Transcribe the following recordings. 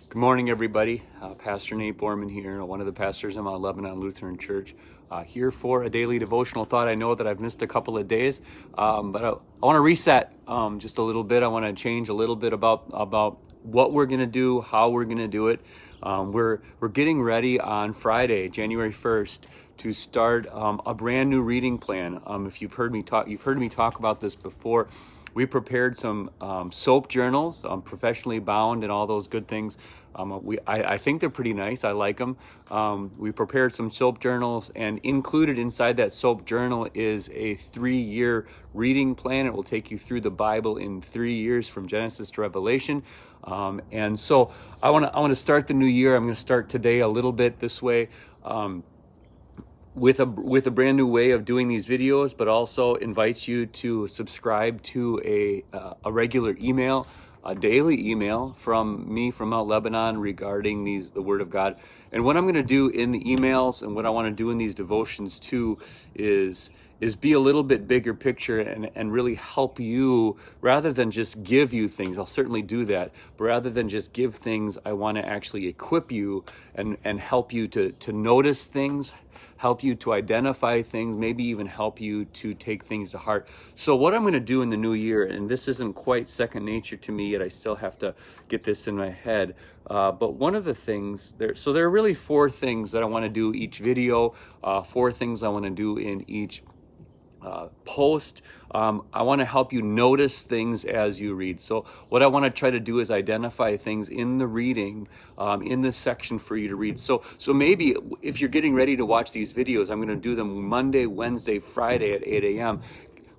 Good morning, everybody. Pastor Nate Borman here, one of the pastors in Mount Lebanon Lutheran Church, here for a daily devotional thought. I know that I've missed a couple of days, but I want to reset just a little bit. I want to change a little bit about what we're going to do, how we're going to do it. We're getting ready on Friday, January 1st, to start a brand new reading plan. If you've heard me talk about this before. We prepared some soap journals, professionally bound and all those good things. I think they're pretty nice. I like them. We prepared some soap journals, and included inside that soap journal is a 3-year reading plan. It will take you through the Bible in 3 years from Genesis to Revelation. And so I want to start the new year. I'm going to start today a little bit this way. With a brand new way of doing these videos, but also invites you to subscribe to a regular email, a daily email from me from Mount Lebanon regarding the Word of God. And what I'm going to do in the emails and what I want to do in these devotions too is be a little bit bigger picture and really help you, rather than just give you things. I'll certainly do that, but rather than just give things, I want to actually equip you and help you to notice things, help you to identify things, maybe even help you to take things to heart. So what I'm going to do in the new year, and this isn't quite second nature to me yet, I still have to get this in my head, but one of the things, there are really 4 things that I want to do each video, 4 things I want to do in each post. I want to help you notice things as you read. So what I want to try to do is identify things in the reading, in this section for you to read. So maybe if you're getting ready to watch these videos, I'm going to do them Monday, Wednesday, Friday at 8 a.m.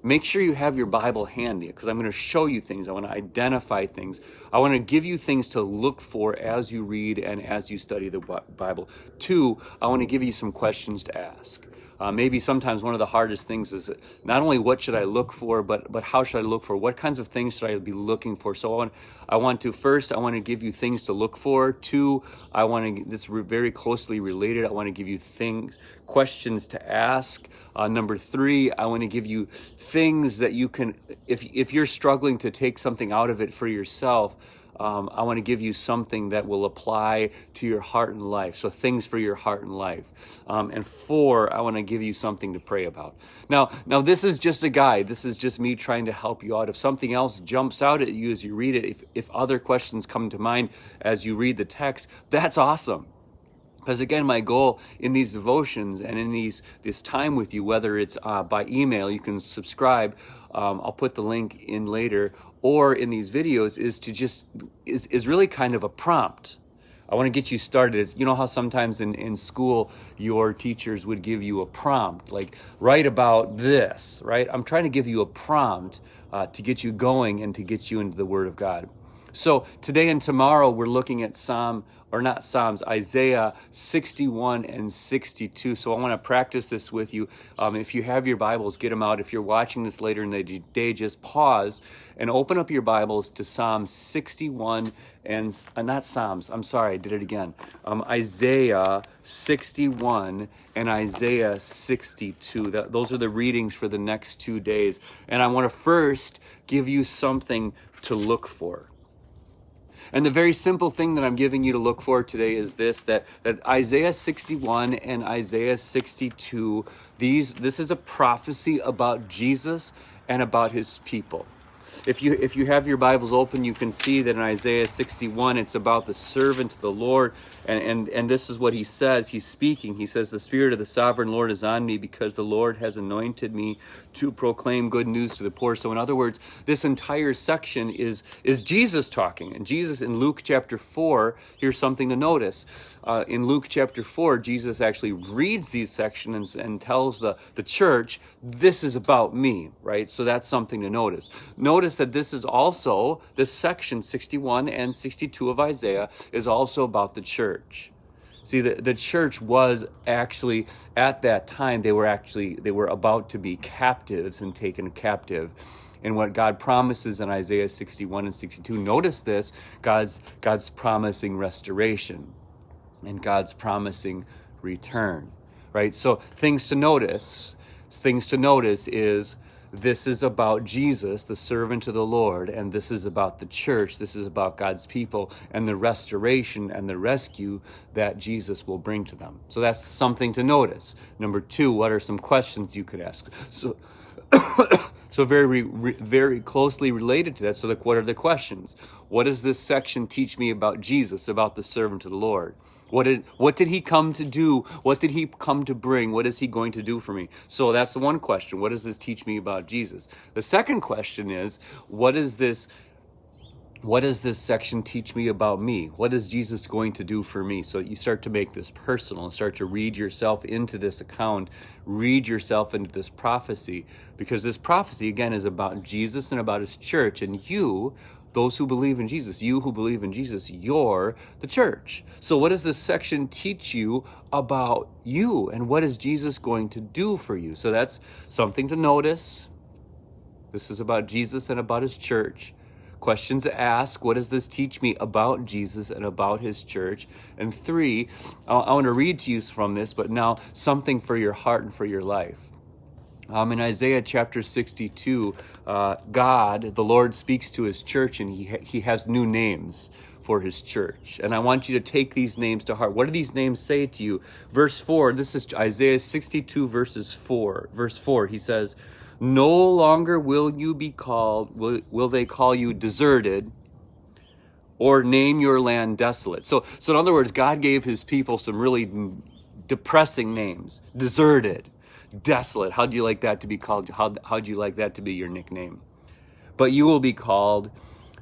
Make sure you have your Bible handy, because I'm going to show you things. I want to identify things. I want to give you things to look for as you read and as you study the Bible. 2, I want to give you some questions to ask. Maybe sometimes one of the hardest things is not only what should I look for, but how should I look for? What kinds of things should I be looking for? So I want to give you things to look for. 2, this is very closely related. I want to give you questions to ask. Number 3, I want to give you things that you can, if you're struggling to take something out of it for yourself, I want to give you something that will apply to your heart and life. So things for your heart and life. And 4, I want to give you something to pray about. Now this is just a guide. This is just me trying to help you out. If something else jumps out at you as you read it, if other questions come to mind as you read the text, that's awesome. Because again, my goal in these devotions and in this time with you, whether it's by email, you can subscribe. I'll put the link in later, or in these videos, is really kind of a prompt. I want to get you started. You know how sometimes in school your teachers would give you a prompt, like write about this, right? I'm trying to give you a prompt to get you going and to get you into the Word of God. So today and tomorrow we're looking at Isaiah 61 and 62. So I want to practice this with you. If you have your Bibles, get them out. If you're watching this later in the day, just pause and open up your Bibles to Psalm 61 and not Psalms. I'm sorry, I did it again. Isaiah 61 and Isaiah 62. Those are the readings for the next 2 days. And I want to first give you something to look for. And the very simple thing that I'm giving you to look for today is this, that Isaiah 61 and Isaiah 62, this is a prophecy about Jesus and about his people. If you have your Bibles open, you can see that in Isaiah 61, it's about the servant of the Lord. And this is what he says. He's speaking. He says, "The Spirit of the Sovereign Lord is on me, because the Lord has anointed me to proclaim good news to the poor." So in other words, this entire section is Jesus talking. And Jesus in Luke chapter 4, here's something to notice. In Luke chapter 4, Jesus actually reads these sections and tells the church, this is about me, right? So that's something to notice. Notice that this section 61 and 62 of Isaiah is also about the church. See, the church was actually, at that time, they were about to be captives and taken captive. And what God promises in Isaiah 61 and 62, notice this, God's promising restoration and God's promising return, right? So things to notice is This is about Jesus, the servant of the Lord, and this is about the church. This is about God's people and the restoration and the rescue that Jesus will bring to them. So that's something to notice. Number two, what are some questions you could ask? So very closely related to that. So what are the questions? What does this section teach me about Jesus, about the servant of the Lord? What did he come to do? What did he come to bring? What is he going to do for me? So that's the one question. What does this teach me about Jesus? The second question is, what does this section teach me about me? What is Jesus going to do for me? So you start to make this personal and start to read yourself into this account, read yourself into this prophecy, because this prophecy, again, is about Jesus and about his church. And you, those who believe in Jesus, you who believe in Jesus, you're the church. So what does this section teach you about you? And what is Jesus going to do for you? So that's something to notice. This is about Jesus and about his church. Questions to ask: what does this teach me about Jesus and about his church? And three, I want to read to you from this, but now something for your heart and for your life. In Isaiah chapter 62, God, the Lord, speaks to his church, and he has new names for his church. And I want you to take these names to heart. What do these names say to you? Verse 4, this is Isaiah 62, verse 4. He says, "No longer will you be called, will they call you deserted, or name your land desolate." So in other words, God gave his people some really depressing names. Deserted, desolate. How'd you like that to be called? How'd you like that to be your nickname? But you will be called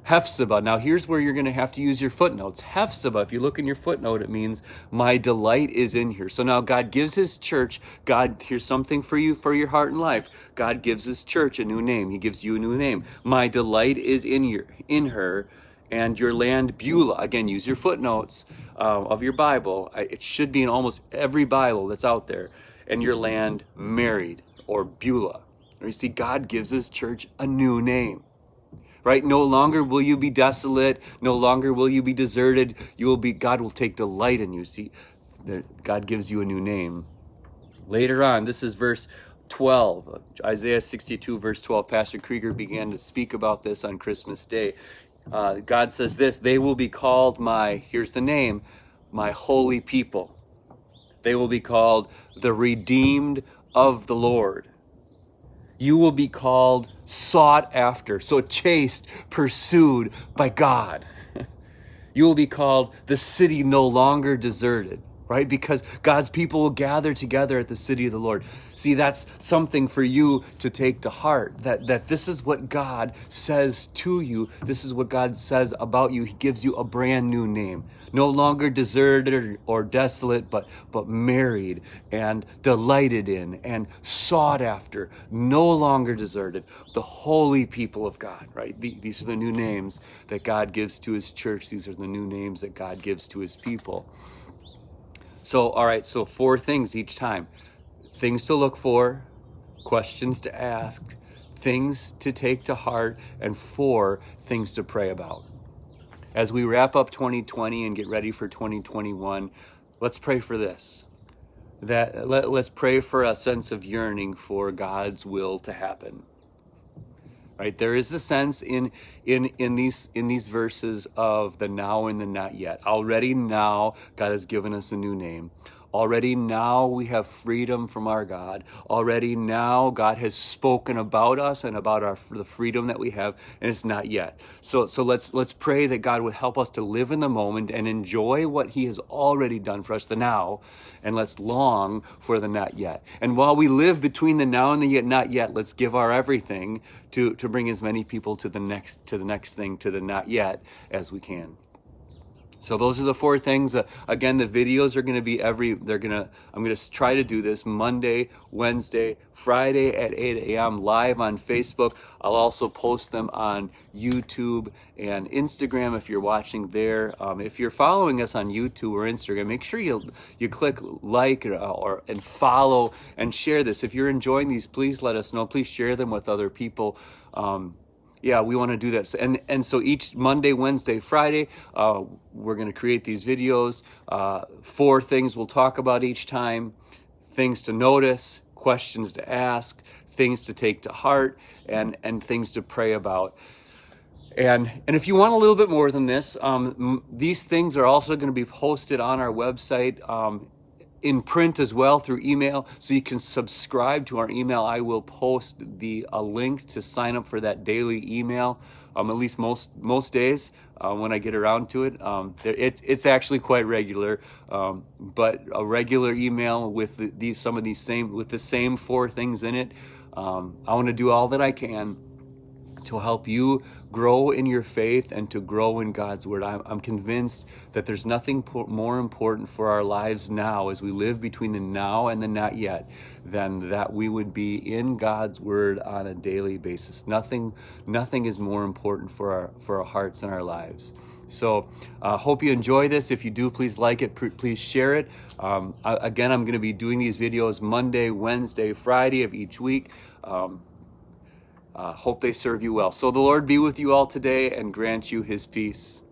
Hephzibah. Now here's where you're going to have to use your footnotes. Hephzibah, if you look in your footnote, it means my delight is in here. So now God gives his church, here's something for you, for your heart and life. God gives his church a new name. He gives you a new name. My delight is in her, and your land Beulah. Again, use your footnotes of your Bible. It should be in almost every Bible that's out there. And your land married, or Beulah. You see, God gives his church a new name. Right? No longer will you be desolate. No longer will you be deserted. God will take delight in you. See, God gives you a new name. Later on, this is verse 12. Isaiah 62, verse 12. Pastor Krieger began to speak about this on Christmas Day. God says this: they will be called here's the name, my holy people. They will be called the redeemed of the Lord. You will be called sought after, so chased, pursued by God. You will be called the city no longer deserted, right? Because God's people will gather together at the city of the Lord. See, that's something for you to take to heart, that this is what God says to you. This is what God says about you. He gives you a brand new name. No longer deserted or desolate, but married and delighted in and sought after. No longer deserted. The holy people of God, right? These are the new names that God gives to his church. These are the new names that God gives to his people. So, all right, so 4 things each time. Things to look for, questions to ask, things to take to heart, and 4 things to pray about. As we wrap up 2020 and get ready for 2021, let's pray for this. Let's pray for a sense of yearning for God's will to happen. Right? There is a sense in these verses of the now and the not yet. Already now, God has given us a new name. Already now we have freedom from our God. Already now God has spoken about us and about the freedom that we have, and it's not yet. So let's pray that God would help us to live in the moment and enjoy what he has already done for us, the now, and let's long for the not yet. And while we live between the now and the yet not yet, let's give our everything to bring as many people to the next thing, to the not yet, as we can. So those are the 4 things. Again, the videos are going to be I'm going to try to do this Monday, Wednesday, Friday at 8 a.m. live on Facebook. I'll also post them on YouTube and Instagram if you're watching there. If you're following us on YouTube or Instagram, make sure you click like and follow and share this. If you're enjoying these, please let us know. Please share them with other people. Yeah, we want to do this. And so each Monday, Wednesday, Friday, we're going to create these videos. 4 things we'll talk about each time. Things to notice, questions to ask, things to take to heart, and things to pray about. And if you want a little bit more than this, these things are also going to be posted on our website in print as well through email, so you can subscribe to our email. I will post a link to sign up for that daily email, at least most days when I get around to it. It's actually quite regular, but a regular email with the same 4 things in it. I want to do all that I can to help you grow in your faith and to grow in God's Word. I'm convinced that there's nothing more important for our lives now, as we live between the now and the not yet, than that we would be in God's Word on a daily basis. Nothing is more important for our hearts and our lives. So hope you enjoy this. If you do, please like it, please share it. Again, I'm going to be doing these videos Monday, Wednesday, Friday of each week. Hope they serve you well. So the Lord be with you all today and grant you his peace.